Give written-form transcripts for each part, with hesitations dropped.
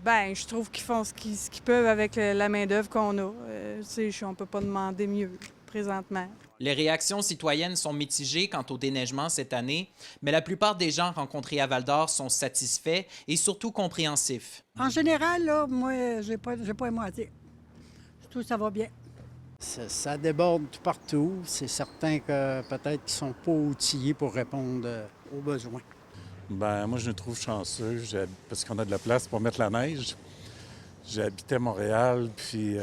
Ben, je trouve qu'ils font ce qu'ils peuvent avec la main-d'œuvre qu'on a. Tu sais, on peut pas demander mieux présentement. Les réactions citoyennes sont mitigées quant au déneigement cette année, mais la plupart des gens rencontrés à Val-d'Or sont satisfaits et surtout compréhensifs. En général, là, moi, j'ai pas à moi à dire. Tout ça va bien. Ça déborde partout. C'est certain que peut-être qu'ils ne sont pas outillés pour répondre aux besoins. Ben moi, je me trouve chanceux parce qu'on a de la place pour mettre la neige. J'ai habité à Montréal, puis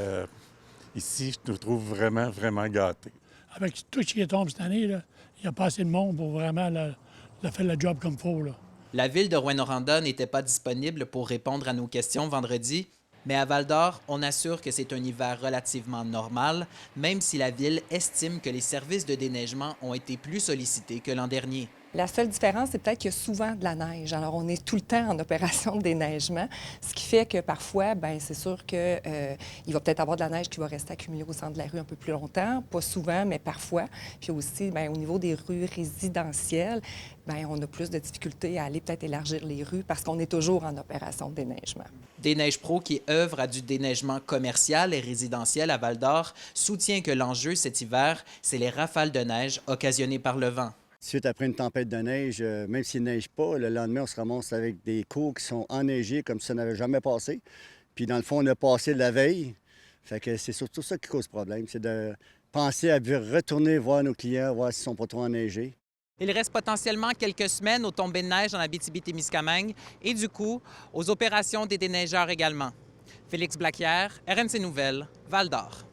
ici, je me trouve vraiment, vraiment gâté. Avec tout ce qui tombe cette année, il n'y a pas assez de monde pour vraiment faire le job comme il faut. Là. La ville de Rouyn-Noranda n'était pas disponible pour répondre à nos questions vendredi, mais à Val-d'Or, on assure que c'est un hiver relativement normal, même si la ville estime que les services de déneigement ont été plus sollicités que l'an dernier. La seule différence, c'est peut-être qu'il y a souvent de la neige. Alors, on est tout le temps en opération de déneigement, ce qui fait que parfois, bien, c'est sûr qu'il va peut-être avoir de la neige qui va rester accumulée au centre de la rue un peu plus longtemps. Pas souvent, mais parfois. Puis aussi, bien, au niveau des rues résidentielles, bien, on a plus de difficultés à aller peut-être élargir les rues parce qu'on est toujours en opération de déneigement. Déneige Pro, qui œuvre à du déneigement commercial et résidentiel à Val-d'Or, soutient que l'enjeu cet hiver, c'est les rafales de neige occasionnées par le vent. Suite après une tempête de neige, même s'il ne neige pas, le lendemain, on se ramasse avec des cours qui sont enneigés comme ça n'avait jamais passé. Puis dans le fond, on a passé la veille. Fait que c'est surtout ça qui cause problème, c'est de penser à retourner voir nos clients, voir s'ils sont pas trop enneigés. Il reste potentiellement quelques semaines aux tombées de neige en Abitibi-Témiscamingue et du coup, aux opérations des déneigeurs également. Félix Blaquière, RNC Nouvelles, Val-d'Or.